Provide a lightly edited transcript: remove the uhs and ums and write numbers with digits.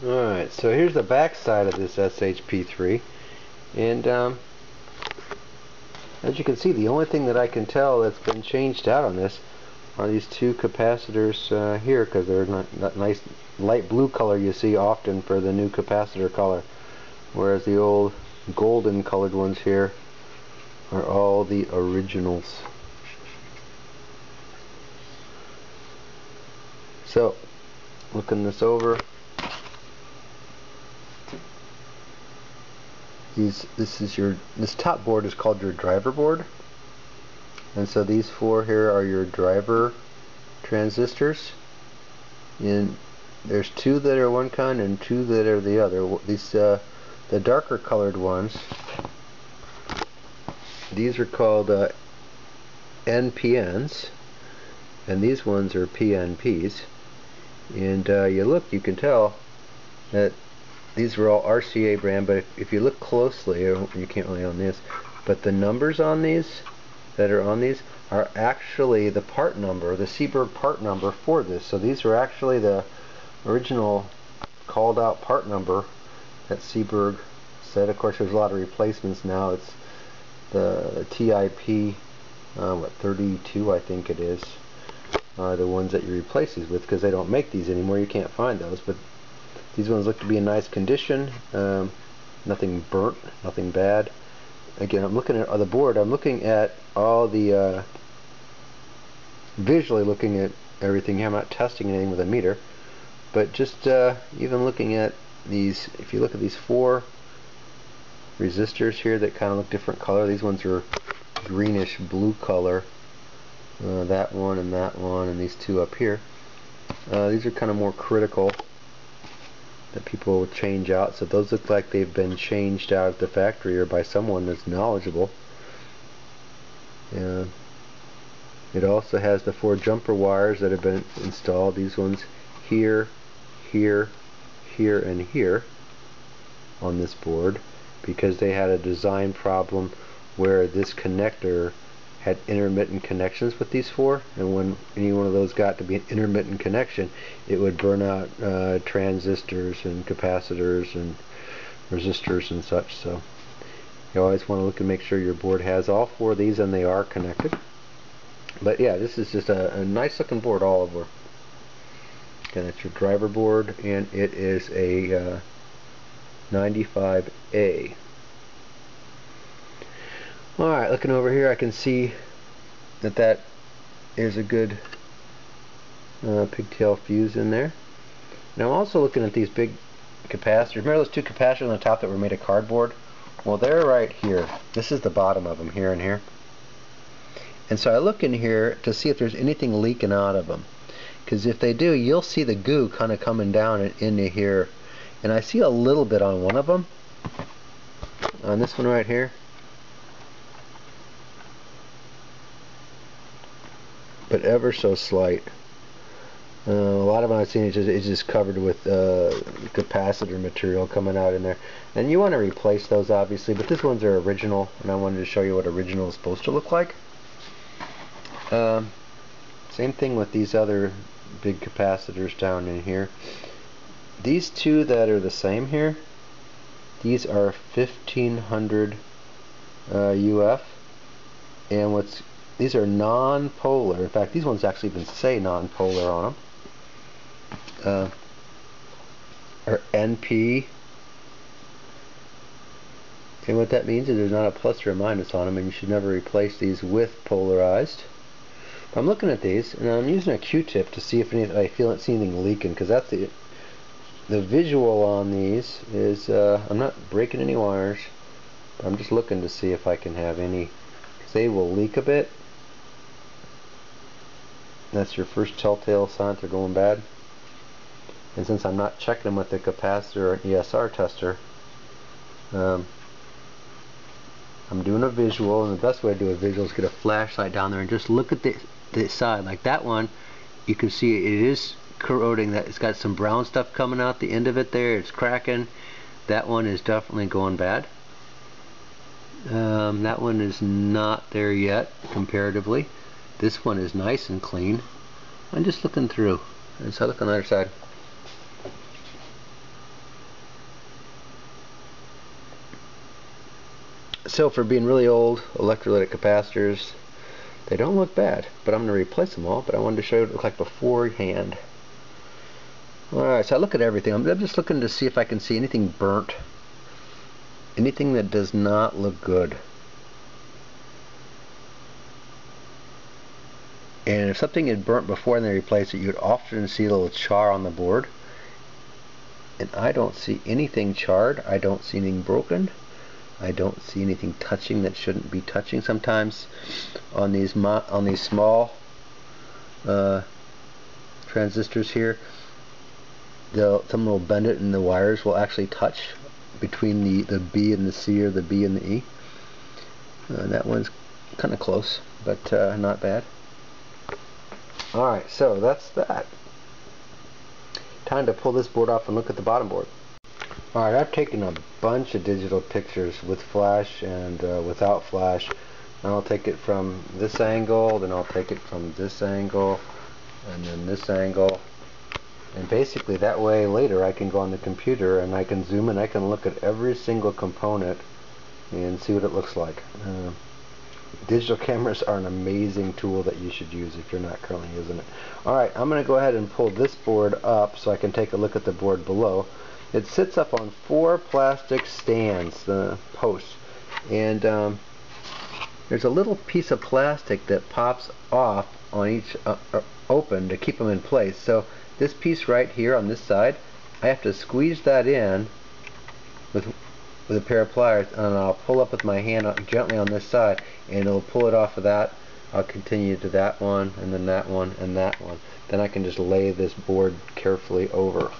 Alright, so here's the back side of this SHP3, and as you can see, the only thing that I can tell that's been changed out on this are these two capacitors here, because they're not that nice light blue color you see often for the new capacitor color, whereas the old golden colored ones here are all the originals. So, looking this over, this top board is called your driver board, and so these four here are your driver transistors, and there's two that are one kind and two that are the other. These the darker colored ones, these are called NPNs, and these ones are PNPs. And you can tell that these are all RCA brand, but if you look closely, you can't really on this, but the numbers on these that are on these are actually the part number, the Seeburg part number for this. So these are actually the original called out part number that Seeburg said. Of course, there's a lot of replacements now. It's the TIP 32, I think it is, are the ones that you replace these with, because they don't make these anymore. You can't find those, but these ones look to be in nice condition. Nothing burnt, nothing bad. Again, I'm looking at the board. I'm looking at all the visually looking at everything here. I'm not testing anything with a meter, but just even looking at these. If you look at these four resistors here that kind of look different color, these ones are greenish blue color. That one and these two up here. These are kind of more critical that people will change out, so those look like they've been changed out at the factory or by someone that's knowledgeable. It also has the four jumper wires that have been installed. These ones here, here, here, and here on this board, because they had a design problem where this connector had intermittent connections with these four, and when any one of those got to be an intermittent connection, it would burn out transistors and capacitors and resistors and such. So you always want to look and make sure your board has all four of these and they are connected. But yeah, this is just a nice looking board all over. Again, it's your driver board, and it is a 95A. Alright, looking over here, I can see that is a good pigtail fuse in there. Now I'm also looking at these big capacitors. Remember those two capacitors on the top that were made of cardboard? Well, they're right here. This is the bottom of them, here and here. And so I look in here to see if there's anything leaking out of them, because if they do, you'll see the goo kind of coming down into here. And I see a little bit on one of them, on this one right here. But ever so slight. A lot of them I've seen it's just covered with capacitor material coming out in there. And you want to replace those, obviously, but these ones are original, and I wanted to show you what original is supposed to look like. Same thing with these other big capacitors down in here. These two that are the same here, these are 1500 UF, and these are non-polar. In fact, these ones actually even say non-polar on them. Or NP. And what that means is there's not a plus or a minus on them, and you should never replace these with polarized. But I'm looking at these, and I'm using a Q-tip to see if I see anything leaking, because that's the visual on these is I'm not breaking any wires, but I'm just looking to see if I can have any, because they will leak a bit. That's your first telltale sign that they're going bad. And since I'm not checking them with the capacitor or ESR tester, I'm doing a visual, and the best way to do a visual is get a flashlight down there and just look at the side. Like that one, you can see it is corroding. That it's got some brown stuff coming out the end of it there. It's cracking. That one is definitely going bad. That one is not there yet comparatively. This one is nice and clean. I'm just looking through. And so I look on the other side. So for being really old electrolytic capacitors, they don't look bad, but I'm going to replace them all. But I wanted to show you what it looked like beforehand. Alright, so I look at everything. I'm just looking to see if I can see anything burnt. Anything that does not look good. And if something had burnt before and they replace it, you'd often see a little char on the board. And I don't see anything charred. I don't see anything broken. I don't see anything touching that shouldn't be touching. Sometimes on these small transistors here, someone will bend it and the wires will actually touch between the B and the C, or the B and the E. That one's kind of close, but not bad. Alright, so that's that. Time to pull this board off and look at the bottom board. Alright, I've taken a bunch of digital pictures with flash and without flash. And I'll take it from this angle, then I'll take it from this angle, and then this angle. And basically that way later I can go on the computer and I can zoom and I can look at every single component and see what it looks like. Digital cameras are an amazing tool that you should use if you're not currently using it. Alright, I'm going to go ahead and pull this board up so I can take a look at the board below. It sits up on 4 plastic stands, posts, and there's a little piece of plastic that pops off on each open to keep them in place. So this piece right here on this side, I have to squeeze that in with a pair of pliers, and I'll pull up with my hand gently on this side, and it'll pull it off of that. I'll continue to that one, and then that one, and that one. Then I can just lay this board carefully over.